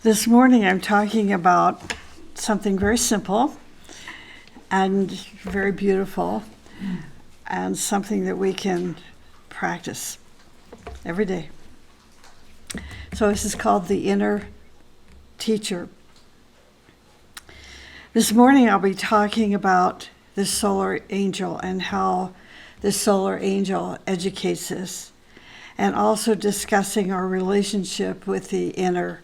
This morning I'm talking about something very simple and very beautiful and something that we can practice every day. So this is called the inner teacher. This morning I'll be talking about the solar angel and how the solar angel educates us, and also discussing our relationship with the inner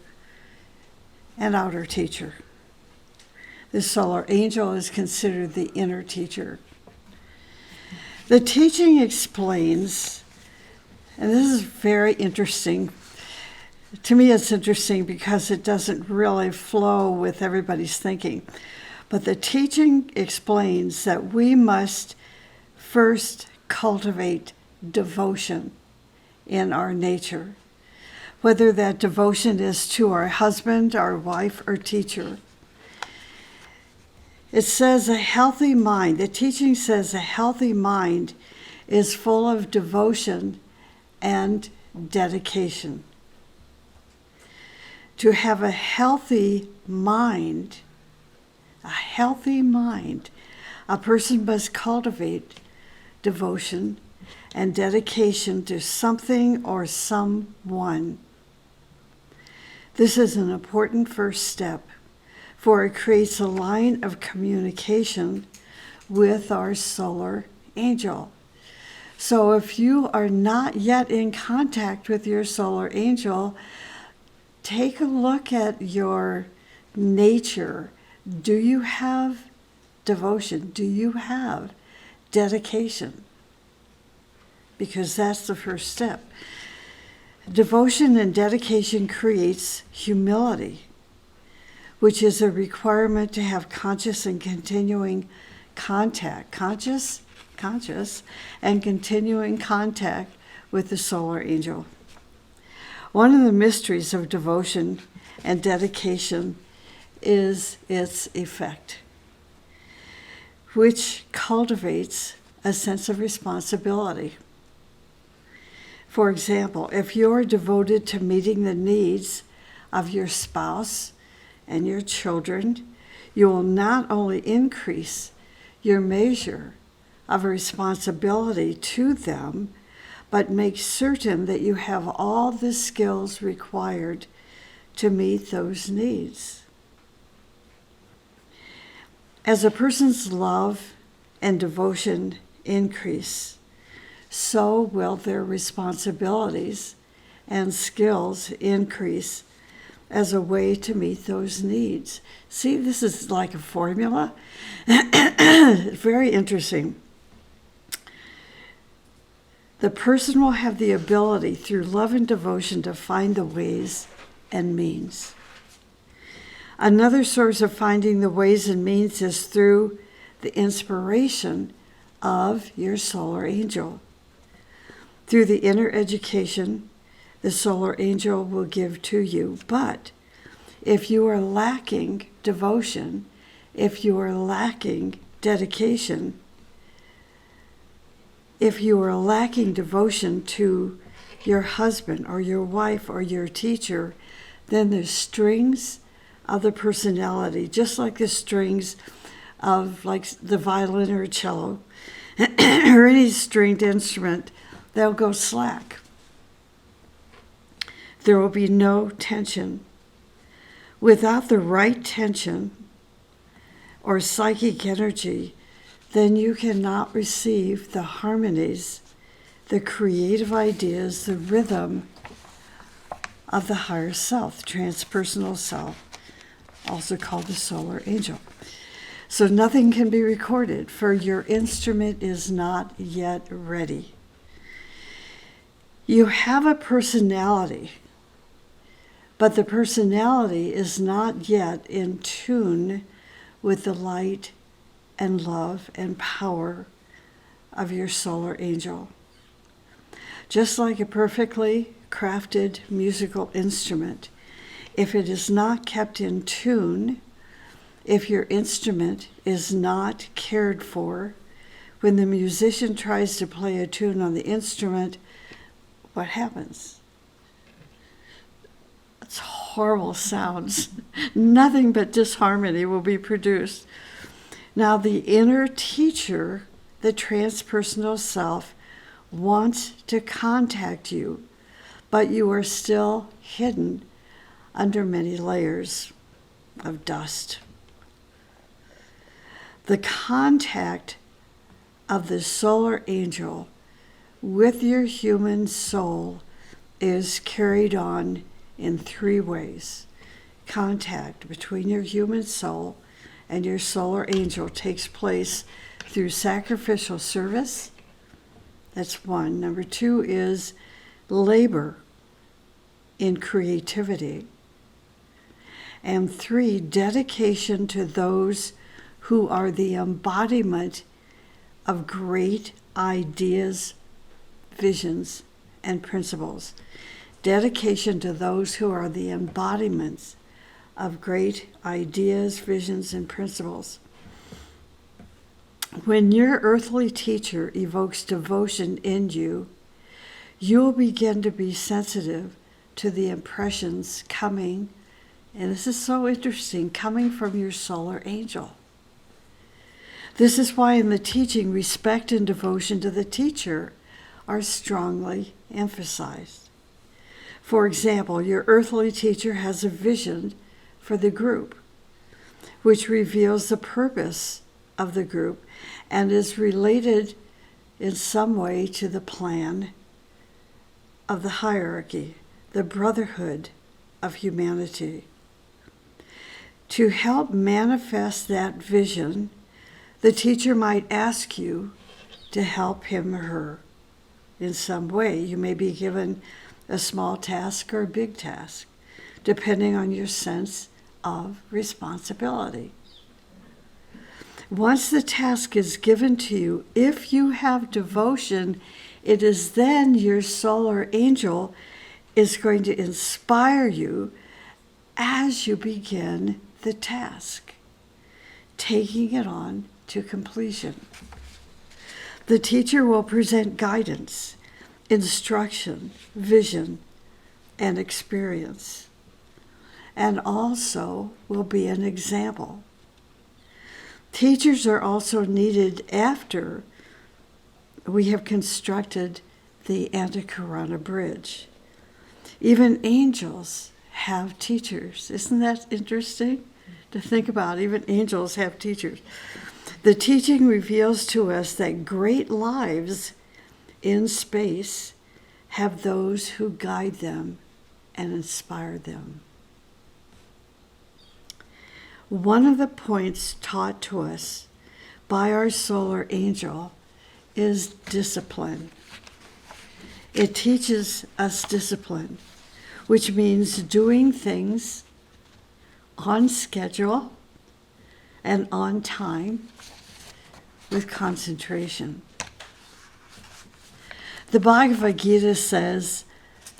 and outer teacher. The solar angel is considered the inner teacher. The teaching explains, and this is very interesting. To me, it's interesting because it doesn't really flow with everybody's thinking. But the teaching explains that we must first cultivate devotion in our nature, whether that devotion is to our husband, our wife, or teacher. It says a healthy mind, the teaching says a healthy mind is full of devotion and dedication. To have a healthy mind, a person must cultivate devotion and dedication to something or someone. This is an important first step, for it creates a line of communication with our solar angel. So if you are not yet in contact with your solar angel, take a look at your nature. Do you have devotion? Do you have dedication? Because that's the first step. Devotion and dedication creates humility, which is a requirement to have conscious and continuing contact, conscious and continuing contact with the solar angel. One of the mysteries of devotion and dedication is its effect, which cultivates a sense of responsibility. For example, if you're devoted to meeting the needs of your spouse and your children, you will not only increase your measure of responsibility to them, but make certain that you have all the skills required to meet those needs. As a person's love and devotion increase, so will their responsibilities and skills increase as a way to meet those needs. See, this is like a formula. Very interesting. The person will have the ability through love and devotion to find the ways and means. Another source of finding the ways and means is through the inspiration of your solar angel. Through the inner education, the solar angel will give to you. But if you are lacking devotion, if you are lacking dedication, if you are lacking devotion to your husband or your wife or your teacher, then the strings of the personality, just like the strings of like the violin or cello or any stringed instrument, they'll go slack. There will be no tension. Without the right tension or psychic energy, then you cannot receive the harmonies, the creative ideas, the rhythm of the higher self, transpersonal self, also called the solar angel. So nothing can be recorded, for your instrument is not yet ready. You have a personality, but the personality is not yet in tune with the light and love and power of your solar angel. Just like a perfectly crafted musical instrument, if it is not kept in tune, if your instrument is not cared for, when the musician tries to play a tune on the instrument, what happens? It's horrible sounds. Nothing but disharmony will be produced. Now, the inner teacher, the transpersonal self, wants to contact you, but you are still hidden under many layers of dust. The contact of the solar angel with your human soul is carried on in 3 ways. Contact between your human soul and your solar angel takes place through sacrificial service. That's 1. Number 2 is labor in creativity. And 3, dedication to those who are the embodiment of great ideas, visions, and principles. Dedication to those who are the embodiments of great ideas, visions, and principles. When your earthly teacher evokes devotion in you, you'll begin to be sensitive to the impressions coming, and this is so interesting, coming from your solar angel. This is why in the teaching, respect and devotion to the teacher are strongly emphasized. For example, your earthly teacher has a vision for the group, which reveals the purpose of the group and is related in some way to the plan of the hierarchy, the brotherhood of humanity. To help manifest that vision, the teacher might ask you to help him or her in some way. You may be given a small task or a big task, depending on your sense of responsibility. Once the task is given to you, if you have devotion, it is then your solar angel is going to inspire you as you begin the task, taking it on to completion. The teacher will present guidance, instruction, vision, and experience, and also will be an example. Teachers are also needed after we have constructed the Antikarana Bridge. Even angels have teachers. Isn't that interesting to think about? Even angels have teachers. The teaching reveals to us that great lives in space have those who guide them and inspire them. One of the points taught to us by our solar angel is discipline. It teaches us discipline, which means doing things on schedule and on time with concentration. The Bhagavad Gita says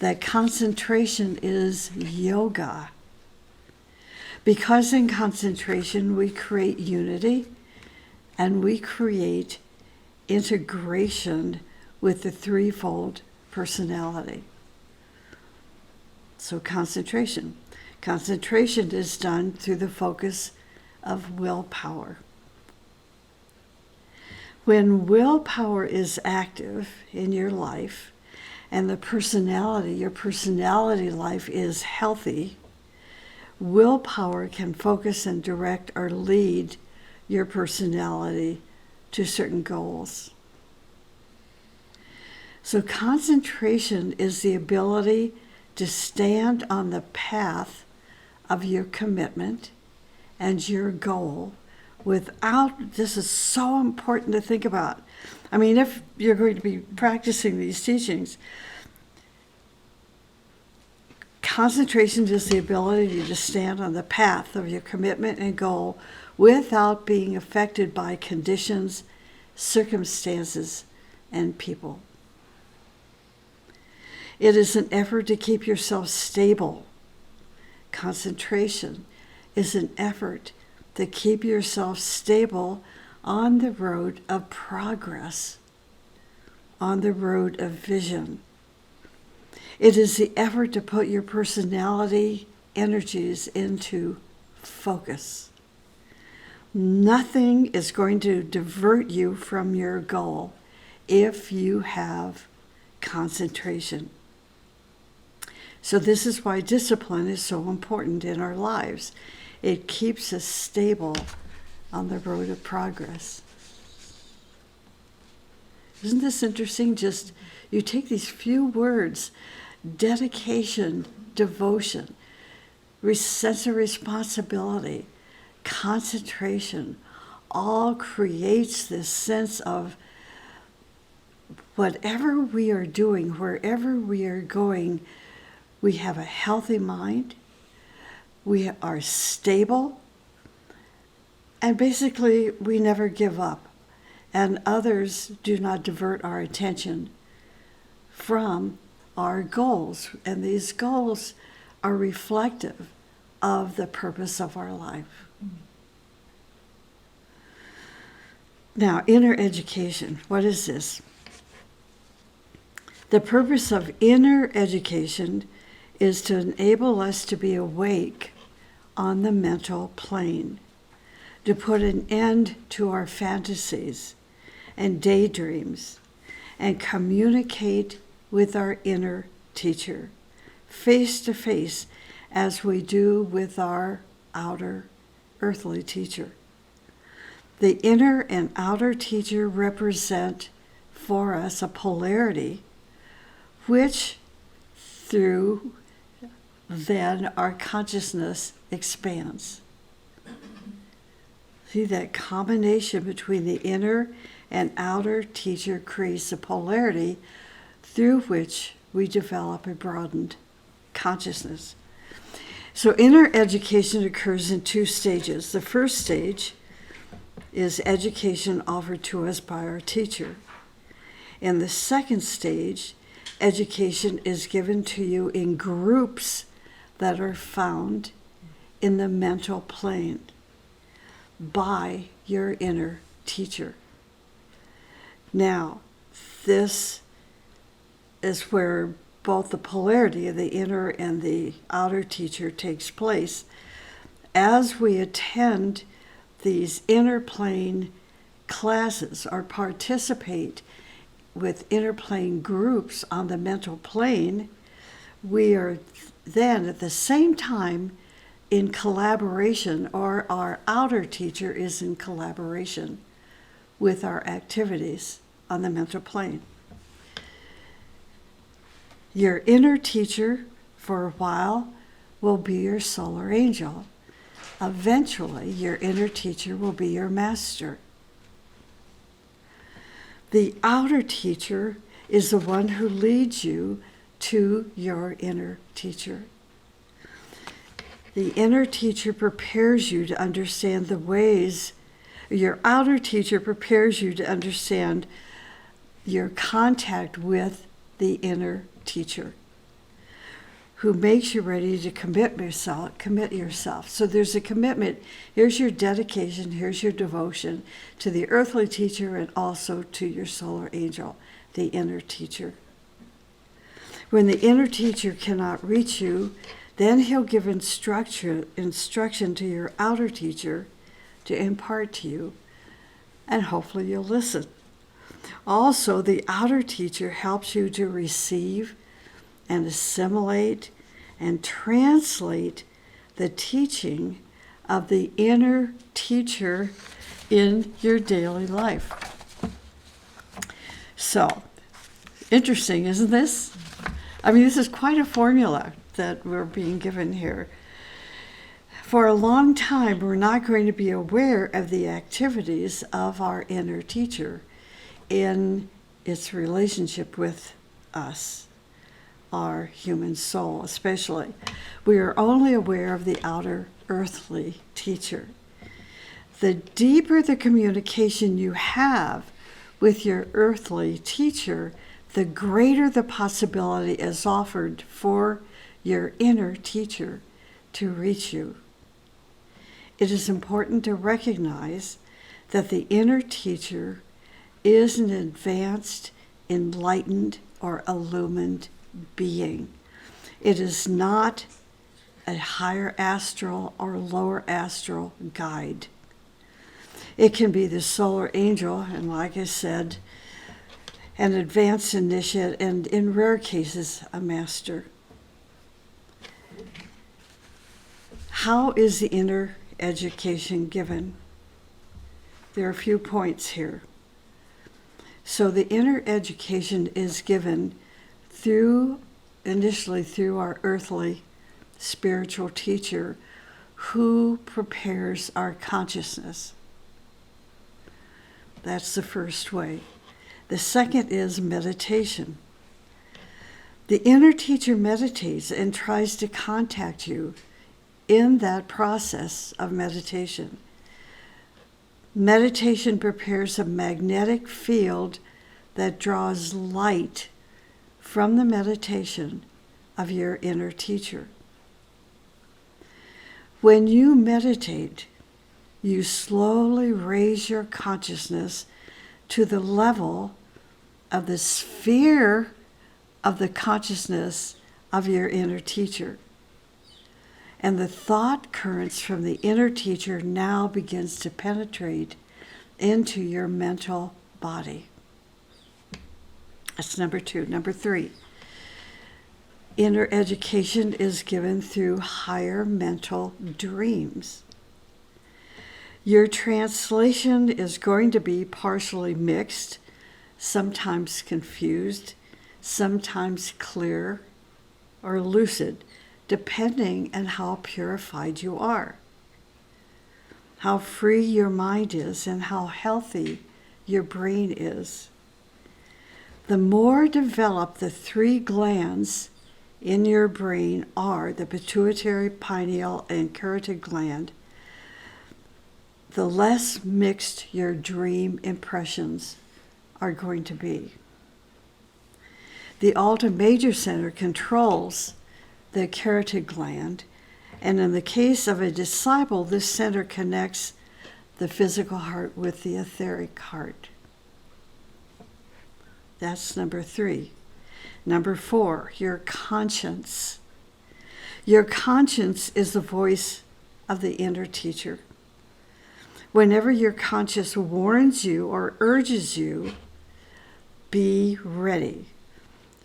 that concentration is yoga. Because in concentration we create unity and we create integration with the threefold personality. So concentration. Concentration is done through the focus of willpower. When willpower is active in your life and your personality life is healthy, willpower can focus and direct or lead your personality to certain goals. So concentration is the ability to stand on the path of your commitment and your goal without, this is so important to think about. I mean, if you're going to be practicing these teachings, concentration is the ability to stand on the path of your commitment and goal without being affected by conditions, circumstances, and people. It is an effort to keep yourself stable. Concentration is an effort to keep yourself stable on the road of progress, on the road of vision. It is the effort to put your personality energies into focus. Nothing is going to divert you from your goal if you have concentration. So this is why discipline is so important in our lives. It keeps us stable on the road of progress. Isn't this interesting? Just you take these few words, dedication, devotion, sense of responsibility, concentration, all creates this sense of whatever we are doing, wherever we are going, we have a healthy mind, we are stable, and basically we never give up. And others do not divert our attention from our goals. And these goals are reflective of the purpose of our life. Now, inner education, what is this? The purpose of inner education is to enable us to be awake on the mental plane, to put an end to our fantasies and daydreams, and communicate with our inner teacher, face to face, as we do with our outer earthly teacher. The inner and outer teacher represent for us a polarity which through then our consciousness expands. See, that combination between the inner and outer teacher creates a polarity through which we develop a broadened consciousness. So inner education occurs in two stages. The first stage is education offered to us by our teacher. In the second stage, education is given to you in groups that are found in the mental plane by your inner teacher. Now, this is where both the polarity of the inner and the outer teacher takes place. As we attend these inner plane classes or participate with inner plane groups on the mental plane, we are then at the same time in collaboration, or our outer teacher is in collaboration with our activities on the mental plane. Your inner teacher for a while will be your solar angel. Eventually, your inner teacher will be your master. The outer teacher is the one who leads you to your inner teacher. The inner teacher prepares you to understand the ways, your outer teacher prepares you to understand your contact with the inner teacher, who makes you ready to commit yourself. So there's a commitment. Here's your dedication, here's your devotion to the earthly teacher and also to your solar angel, the inner teacher. When the inner teacher cannot reach you, then he'll give instruction to your outer teacher to impart to you, and hopefully you'll listen. Also, the outer teacher helps you to receive and assimilate and translate the teaching of the inner teacher in your daily life. So, interesting, isn't this? I mean, this is quite a formula that we're being given here. For a long time, we're not going to be aware of the activities of our inner teacher in its relationship with us, our human soul especially. We are only aware of the outer earthly teacher. The deeper the communication you have with your earthly teacher, the greater the possibility is offered for your inner teacher to reach you. It is important to recognize that the inner teacher is an advanced, enlightened, or illumined being. It is not a higher astral or lower astral guide. It can be the solar angel, and like I said, an advanced initiate, and in rare cases, a master. How is the inner education given? There are a few points here. So the inner education is given initially through our earthly spiritual teacher who prepares our consciousness. That's the first way. The second is meditation. The inner teacher meditates and tries to contact you in that process of meditation. Meditation prepares a magnetic field that draws light from the meditation of your inner teacher. When you meditate, you slowly raise your consciousness to the level of the sphere of the consciousness of your inner teacher. And the thought currents from the inner teacher now begins to penetrate into your mental body. That's number 2. Number 3, inner education is given through higher mental dreams. Your translation is going to be partially mixed, sometimes confused, sometimes clear or lucid, depending on how purified you are, how free your mind is, and how healthy your brain is. The more developed the 3 glands in your brain are, the pituitary, pineal, and carotid gland, the less mixed your dream impressions are going to be. The Alta Major Center controls the carotid gland, and in the case of a disciple, this center connects the physical heart with the etheric heart. That's number 3. Number 4, your conscience. Your conscience is the voice of the inner teacher. Whenever your conscience warns you or urges you, be ready,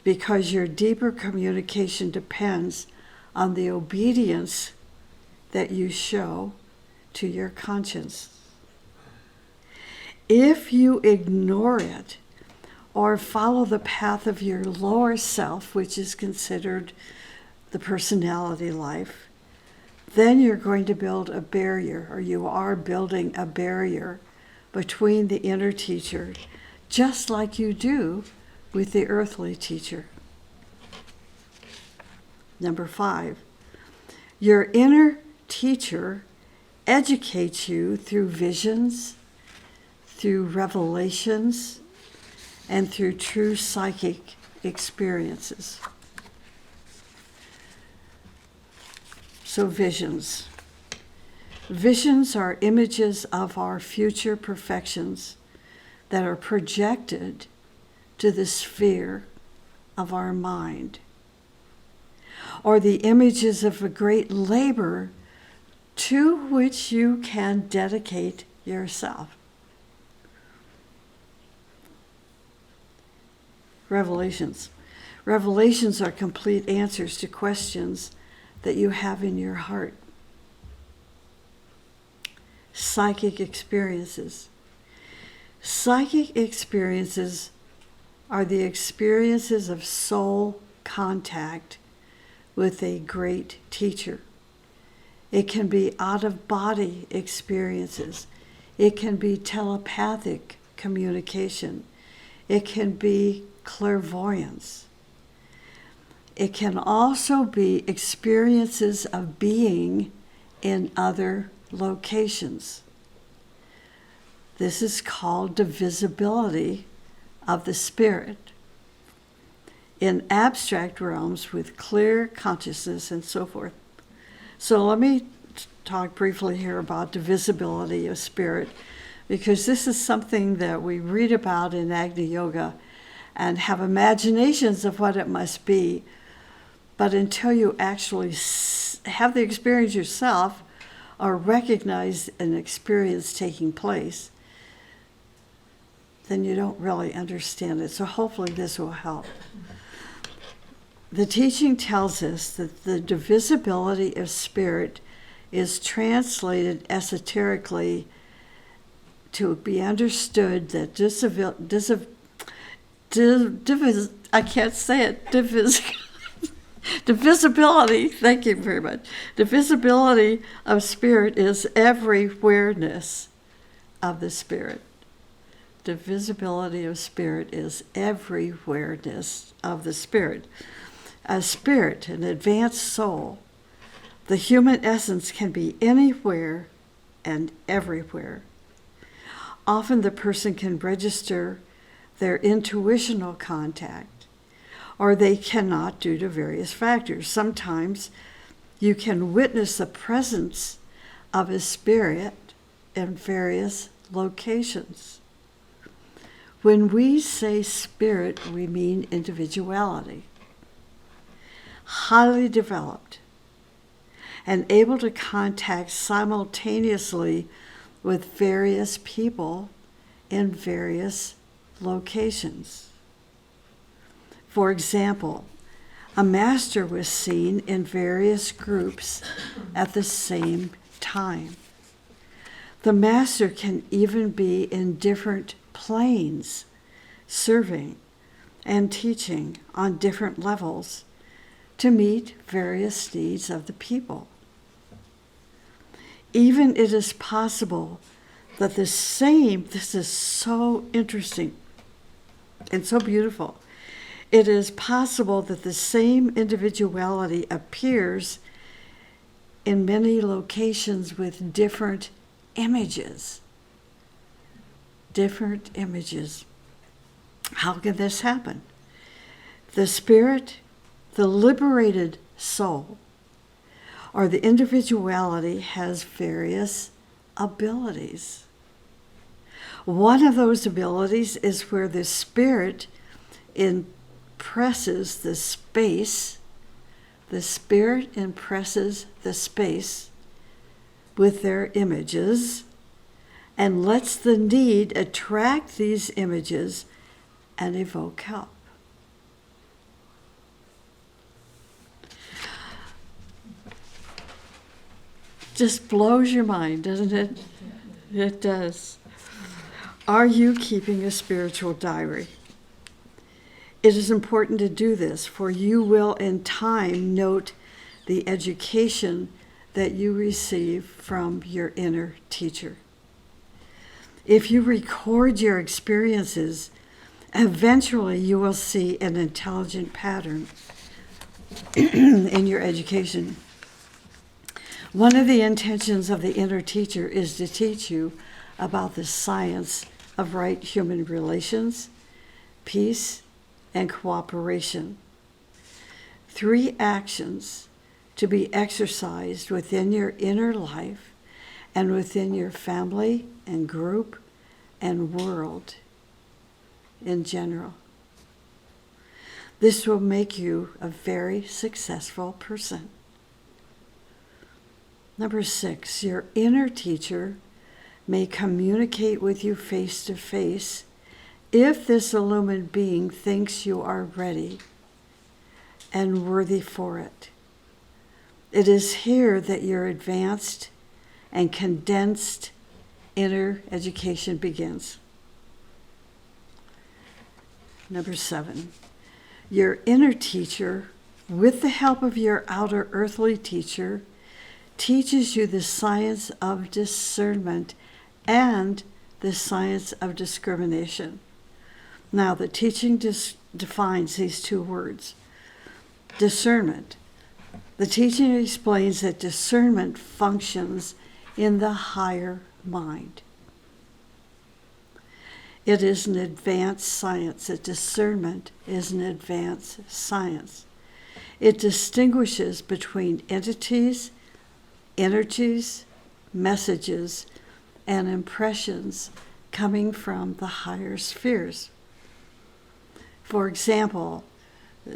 because your deeper communication depends on the obedience that you show to your conscience. If you ignore it or follow the path of your lower self, which is considered the personality life, then you're going to build a barrier, or you are building a barrier between the inner teacher, just like you do with the earthly teacher. Number 5, your inner teacher educates you through visions, through revelations, and through true psychic experiences. So visions. Visions are images of our future perfections that are projected to the sphere of our mind, or the images of a great labor to which you can dedicate yourself. Revelations. Revelations are complete answers to questions that you have in your heart. Psychic experiences. Psychic experiences are the experiences of soul contact with a great teacher. It can be out-of-body experiences. It can be telepathic communication. It can be clairvoyance. It can also be experiences of being in other locations. This is called divisibility of the spirit in abstract realms with clear consciousness and so forth. So let me talk briefly here about divisibility of spirit, because this is something that we read about in Agni Yoga and have imaginations of what it must be. But until you actually have the experience yourself or recognize an experience taking place, then you don't really understand it. So hopefully this will help. The teaching tells us that the divisibility of spirit is translated esoterically to be understood that divisibility, thank you very much. Divisibility of spirit is everywhereness of the spirit. Divisibility of spirit is everywhereness of the spirit. A spirit, an advanced soul, the human essence can be anywhere and everywhere. Often the person can register their intuitional contact, or they cannot due to various factors. Sometimes you can witness the presence of a spirit in various locations. When we say spirit, we mean individuality, highly developed, and able to contact simultaneously with various people in various locations. For example, a master was seen in various groups at the same time. The master can even be in different planes, serving and teaching on different levels to meet various needs of the people. Even it is possible that this is so interesting and so beautiful. It is possible that the same individuality appears in many locations with different images. Different images. How can this happen? The spirit, the liberated soul, or the individuality has various abilities. One of those abilities is where the spirit impresses the space. The spirit impresses the space with their images and lets the need attract these images and evoke help. Just blows your mind, doesn't it? It does. Are you keeping a spiritual diary? It is important to do this, for you will in time note the education that you receive from your inner teacher. If you record your experiences, eventually you will see an intelligent pattern in your education. One of the intentions of the inner teacher is to teach you about the science of right human relations, peace, and cooperation. 3 actions to be exercised within your inner life and within your family and group and world in general. This will make you a very successful person. Number 6, your inner teacher may communicate with you face to face if this illumined being thinks you are ready and worthy for it. It is here that your advanced and condensed inner education begins. Number 7, your inner teacher, with the help of your outer earthly teacher, teaches you the science of discernment and the science of discrimination. Now, the teaching defines these 2 words. Discernment. The teaching explains that discernment functions in the higher mind. It is an advanced science. That discernment is an advanced science. It distinguishes between entities, energies, messages, and impressions coming from the higher spheres. For example,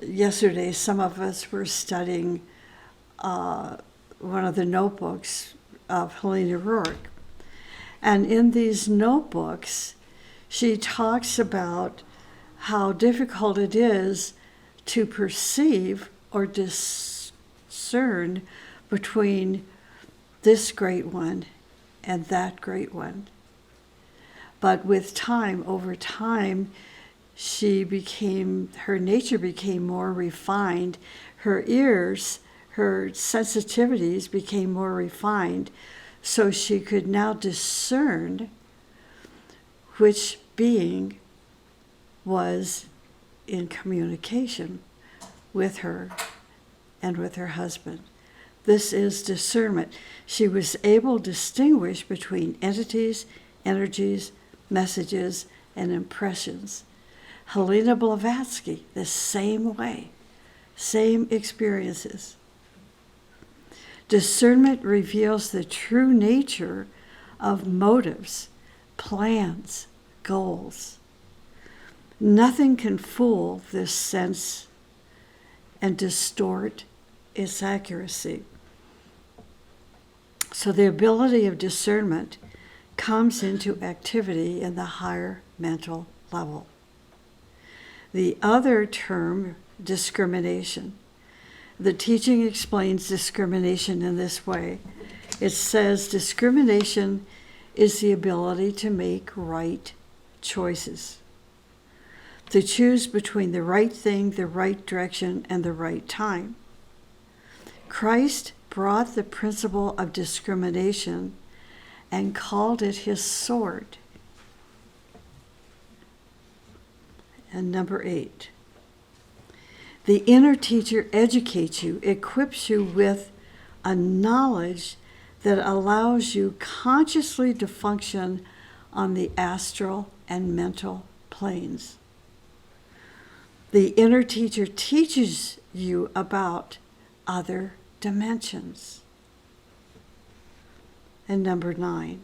yesterday some of us were studying one of the notebooks of Helena Rourke. And in these notebooks, she talks about how difficult it is to perceive or discern between this great one and that great one. But with time, over time, her nature became more refined. Her ears, her sensitivities became more refined. So she could now discern which being was in communication with her and with her husband. This is discernment. She was able to distinguish between entities, energies, messages, and impressions. Helena Blavatsky, the same way, same experiences. Discernment reveals the true nature of motives, plans, goals. Nothing can fool this sense and distort its accuracy. So the ability of discernment comes into activity in the higher mental level. The other term, discrimination. The teaching explains discrimination in this way. It says discrimination is the ability to make right choices, to choose between the right thing, the right direction, and the right time. Christ brought the principle of discrimination and called it his sword. And number 8. The inner teacher educates you, equips you with a knowledge that allows you consciously to function on the astral and mental planes. The inner teacher teaches you about other dimensions. And number 9.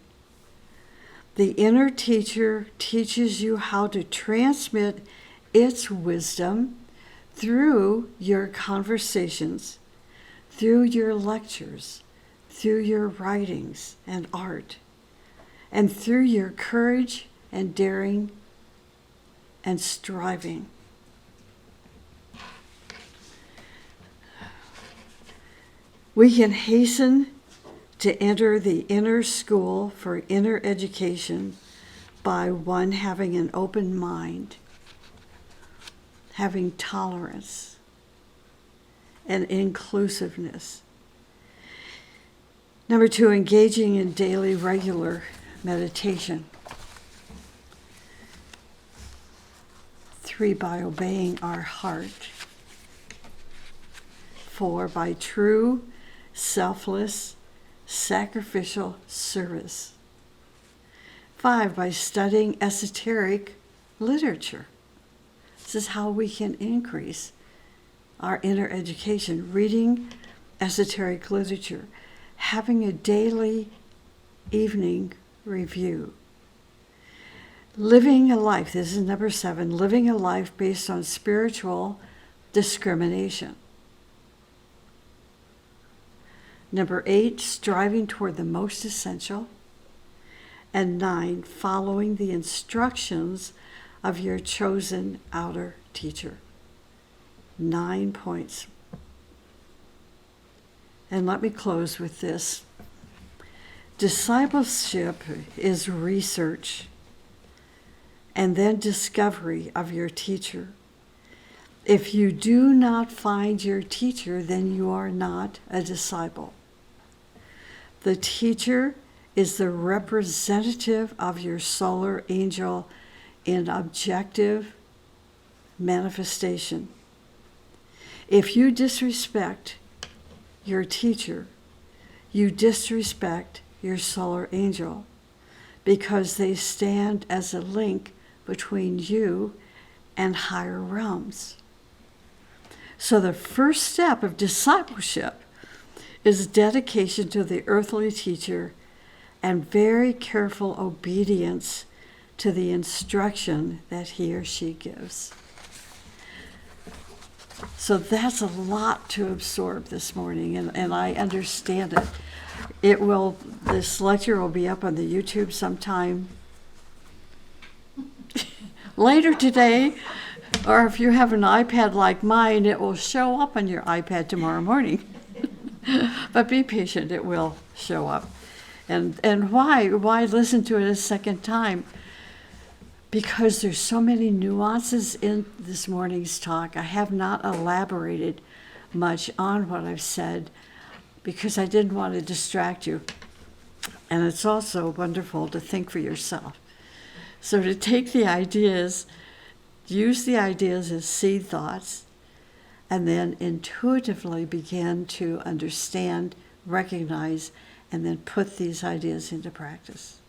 The inner teacher teaches you how to transmit its wisdom through your conversations, through your lectures, through your writings and art, and through your courage and daring and striving. We can hasten to enter the inner school for inner education by one having an open mind, having tolerance and inclusiveness. Number 2, engaging in daily regular meditation. 3, by obeying our heart. 4, by true, selfless, sacrificial service. 5, by studying esoteric literature. This is how we can increase our inner education, reading esoteric literature, having a daily evening review. Living a life, this is number 7, living a life based on spiritual discrimination. Number 8, striving toward the most essential. And 9, following the instructions of your chosen outer teacher. 9 points. And let me close with this. Discipleship is research and then discovery of your teacher. If you do not find your teacher, then you are not a disciple. The teacher is the representative of your solar angel in objective manifestation. If you disrespect your teacher, you disrespect your solar angel because they stand as a link between you and higher realms. So the first step of discipleship is dedication to the earthly teacher and very careful obedience to the instruction that he or she gives. So that's a lot to absorb this morning, and I understand it. This lecture will be up on the YouTube sometime later today, or if you have an iPad like mine, it will show up on your iPad tomorrow morning. But be patient, it will show up. And why listen to it a second time? Because there's so many nuances in this morning's talk. I have not elaborated much on what I've said because I didn't want to distract you. And it's also wonderful to think for yourself. So to take the ideas, use the ideas as seed thoughts, and then intuitively begin to understand, recognize, and then put these ideas into practice.